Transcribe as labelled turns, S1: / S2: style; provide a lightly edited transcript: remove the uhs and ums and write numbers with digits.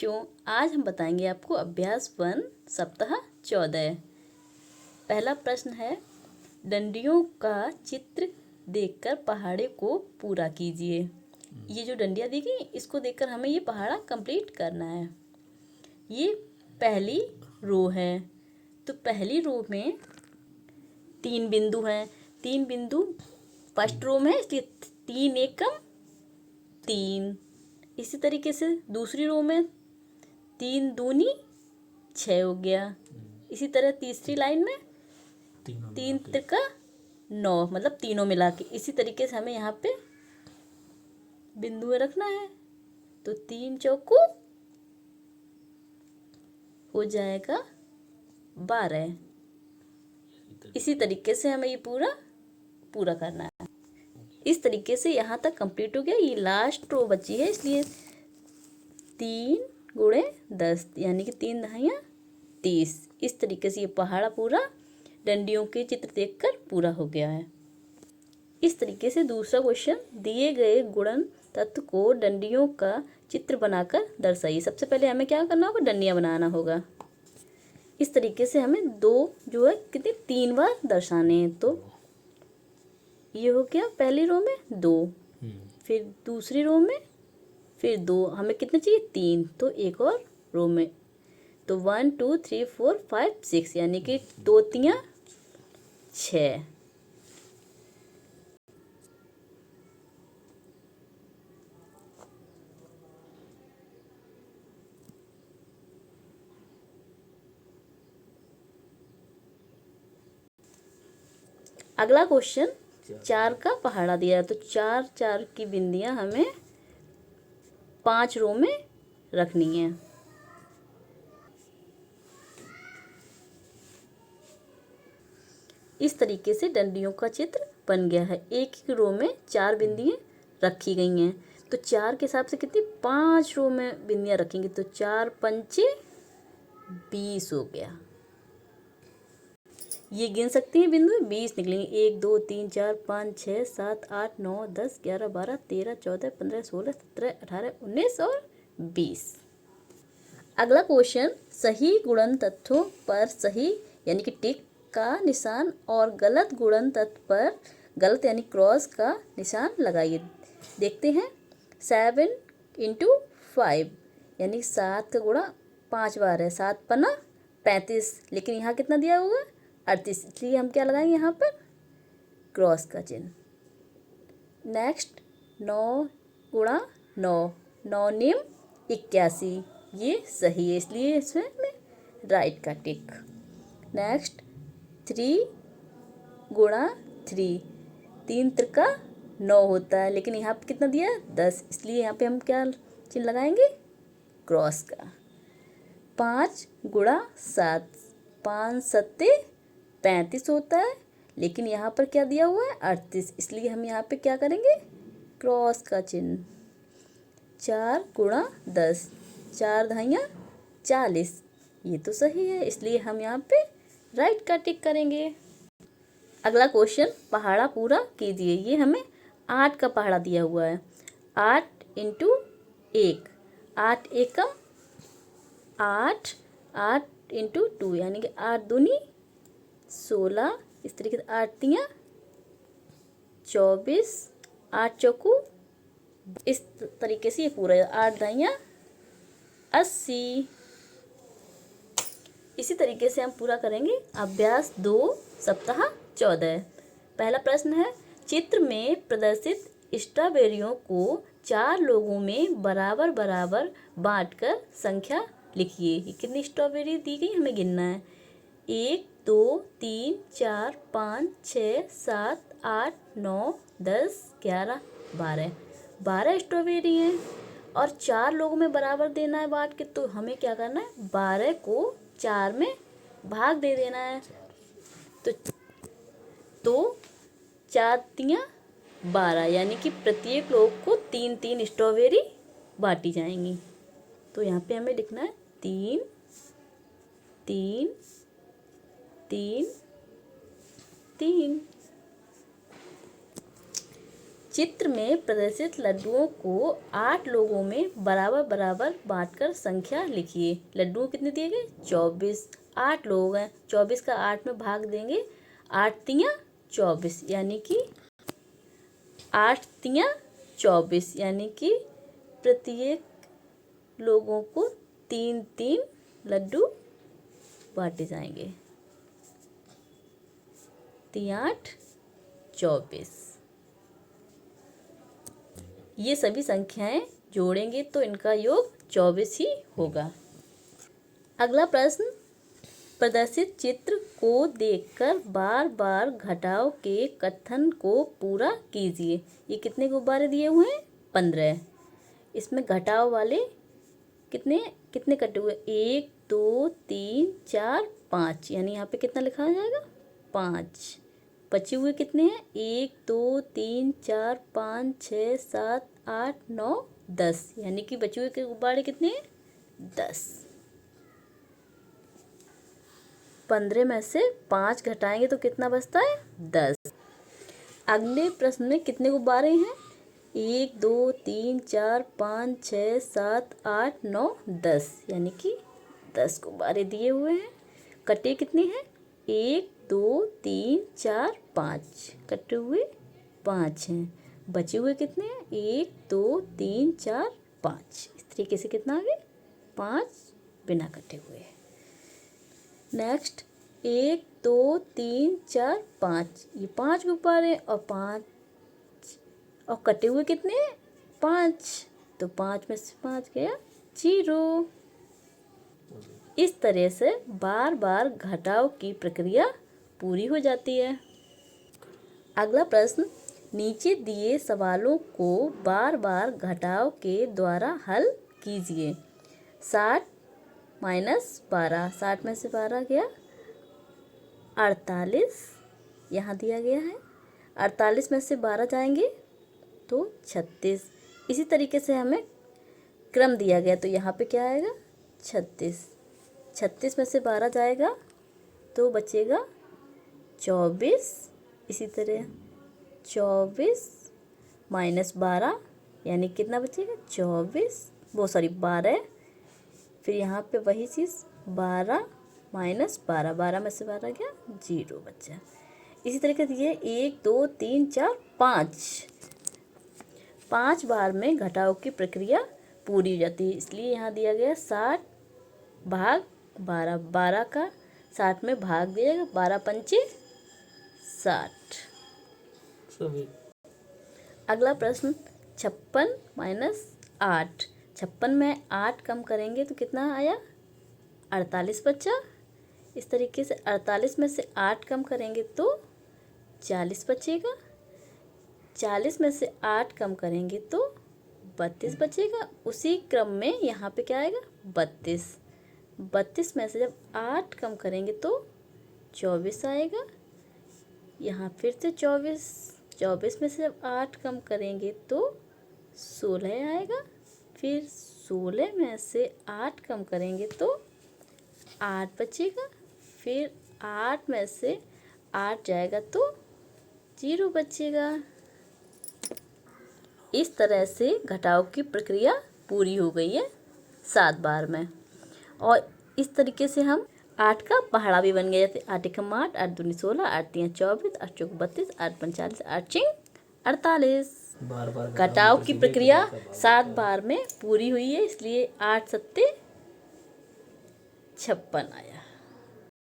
S1: बच्चों, आज हम बताएंगे आपको अभ्यास 1 सप्ताह 14। पहला प्रश्न है, डंडियों का चित्र देखकर पहाड़े को पूरा कीजिए। ये जो डंडियाँ दी गई इसको देखकर हमें ये पहाड़ा कंप्लीट करना है। ये पहली रो है, तो पहली रो में 3 बिंदु हैं। 3 बिंदु फर्स्ट रो में, इसलिए 3 एकम 3। इसी तरीके से दूसरी रो में 3 दूनी 6 हो गया। इसी तरह तीसरी लाइन में 3 त्रिका 9, मतलब तीनों मिला के। इसी तरीके से हमें यहाँ पे बिंदु रखना है, तो 3 चौको हो जाएगा 12। इसी तरीके से हमें ये पूरा करना है। इस तरीके से यहाँ तक कंप्लीट हो गया। ये लास्ट रो बची है, इसलिए 3 गुणे 10 यानी कि 3 दहाइयाँ 30। इस तरीके से ये पहाड़ा पूरा डंडियों के चित्र देखकर पूरा हो गया है। इस तरीके से दूसरा क्वेश्चन, दिए गए गुणन तत्व को डंडियों का चित्र बनाकर दर्शाइए। सबसे पहले हमें क्या करना होगा, डंडियाँ बनाना होगा। इस तरीके से हमें दो जो है कितने 3 बार दर्शाने हैं। तो ये हो गया पहली रो में 2, फिर दूसरी रो में फिर 2, हमें कितने चाहिए 3, तो एक और रो में। तो 1 2 3 4 5 6 यानी कि 2 3 6। अगला क्वेश्चन 4 का पहाड़ा दिया है, तो 4 4 की बिंदियां हमें 5 रो में रखनी है। इस तरीके से डंडियों का चित्र बन गया है। एक ही रो में 4 बिंदियां रखी गई हैं, तो 4 के हिसाब से कितनी 5 रो में बिंदियां रखेंगे, तो 4 पंचे 20 हो गया। ये गिन सकते हैं बिंदु, 20 निकलेंगे। 1 2 3 4 5 6 7 8 9 10 11 12 13 14 15 16 17 18 19 और 20। अगला क्वेश्चन, सही गुणन तत्वों पर सही यानी कि टिक का निशान और गलत गुणन तत्व पर गलत यानी क्रॉस का निशान लगाइए। देखते हैं, 7 × 5 यानी 7 का गुणा 5 बार है, 7 पन्ना 35, लेकिन यहाँ कितना दिया हुआ है 38, इसलिए हम क्या लगाएंगे यहाँ पर क्रॉस का चिन्ह। नेक्स्ट 9 × 9 9 निम 81, ये सही है, इसलिए इसमें मैं राइट का टिक। नेक्स्ट 3 × 3 3 त्रिका 9 होता है, लेकिन यहाँ पे कितना दिया है 10, इसलिए यहाँ पे हम क्या चिन्ह लगाएंगे क्रॉस का। 5 × 7 5 7 35 होता है, लेकिन यहाँ पर क्या दिया हुआ है 38, इसलिए हम यहाँ पे क्या करेंगे क्रॉस का चिन्ह। 4 × 10 4 दहाइयाँ 40, ये तो सही है, इसलिए हम यहाँ पे राइट का टिक करेंगे। अगला क्वेश्चन, पहाड़ा पूरा कीजिए। ये हमें 8 का पहाड़ा दिया हुआ है। 8 × 1 8 एकम 8 8 × 2 यानी कि 8 दूनी 16, इस तरीके से 8 तियाँ 24 8 चौकू, इस तरीके से ये पूरा 8 दहाइयाँ 80। इसी तरीके से हम पूरा करेंगे अभ्यास 2 सप्ताह 14। पहला प्रश्न है, चित्र में प्रदर्शित स्ट्रॉबेरियों को 4 लोगों में बराबर बराबर बांटकर संख्या लिखिए। ये कितनी स्ट्रॉबेरी दी गई हमें गिनना है। 1 2 3 4 5 6 7 8 9 10 11 12 12 स्ट्रॉबेरी हैं और 4 लोगों में बराबर देना है बांट के, तो हमें क्या करना है 12 को 4 में भाग दे देना है। तो 4 तियाँ 12 यानी कि प्रत्येक लोग को 3 3 स्ट्रॉबेरी बांटी जाएंगी। तो यहाँ पे हमें लिखना है 3 3 3 3। चित्र में प्रदर्शित लड्डुओं को 8 लोगों में बराबर बराबर बांटकर संख्या लिखिए। लड्डुओं कितने दिए गए? 24। 8 लोग हैं, 24 का 8 में भाग देंगे, 8 तियाँ 24, यानी कि 8 तियाँ 24, यानी कि प्रत्येक लोगों को 3-3 लड्डू बांटे जाएंगे। 3 8 24। ये सभी संख्याएं जोड़ेंगे तो इनका योग 24 ही होगा। अगला प्रश्न, प्रदर्शित चित्र को देखकर बार बार घटाव के कथन को पूरा कीजिए। ये कितने गुब्बारे दिए हुए हैं? 15। इसमें घटाव वाले कितने कितने कटे हुए? 1 2 3 4 5, यानी यहाँ पे कितना लिखा जाएगा? 5। बचे हुए कितने हैं? 1 2 3 4 5 6 7 8 9 10, यानी कि बचे हुए के गुब्बारे कितने हैं? 10। 15 में से 5 घटाएंगे तो कितना बचता है? 10। अगले प्रश्न में कितने गुब्बारे हैं? 1 2 3 4 5 6 7 8 9 10, यानी कि 10 गुब्बारे दिए हुए हैं। कटे कितने हैं? 1 2 3 4 5, कटे हुए 5 हैं। बचे हुए कितने हैं? 1 2 3 4 5। इस तरीके से कितना आ गया? 5 बिना कटे हुए। नेक्स्ट 1 2 3 4 5, ये 5 गुब्बारे और 5 और कटे हुए कितने हैं? 5, तो 5 में से 5 गया 0। इस तरह से बार बार घटाव की प्रक्रिया पूरी हो जाती है। अगला प्रश्न, नीचे दिए सवालों को बार बार घटाव के द्वारा हल कीजिए। 60 - 12, 60 में से 12 गया 48, यहाँ दिया गया है। 48 में से 12 जाएंगे तो 36। इसी तरीके से हमें क्रम दिया गया, तो यहाँ पे क्या आएगा? 36। 36 में से 12 जाएगा तो बचेगा 24। इसी तरह 24 - 12, यानी कितना बचेगा? 24, 12। फिर यहाँ पे वही चीज़ 12 - 12, 12 में से 12 गया 0 बचा। इसी तरीके से ये 1 2 3 4 5 बार में घटाव की प्रक्रिया पूरी हो जाती है। इसलिए यहाँ दिया गया 60 भाग 12, 12 का 60 में भाग दिएगा, 12 पंचे 60। अगला प्रश्न, 56 - 8, 56 में 8 कम करेंगे तो कितना आया? 48 बचा। इस तरीके से 48 में से 8 कम करेंगे तो 40 बचेगा। 40 में से 8 कम करेंगे तो 32 बचेगा। उसी क्रम में यहाँ पे क्या आएगा? 32। 32 में से जब 8 कम करेंगे तो 24 आएगा। यहाँ फिर से 24। 24 में से जब 8 कम करेंगे तो 16 आएगा। फिर 16 में से 8 कम करेंगे तो 8 बचेगा। फिर 8 में से 8 जाएगा तो 0 बचेगा। इस तरह से घटाव की प्रक्रिया पूरी हो गई है 7 बार में। और इस तरीके से हम 8 का पहाड़ा भी बन गया। जैसे 8 एकम 8, 8 दूनी 16, 8 तियाँ 24, 8 चौक 32, 8 पंच 40, 8 चिंग 48। घटाव की प्रक्रिया 7 बार में पूरी हुई है, इसलिए 8 सत्ते 56 आया।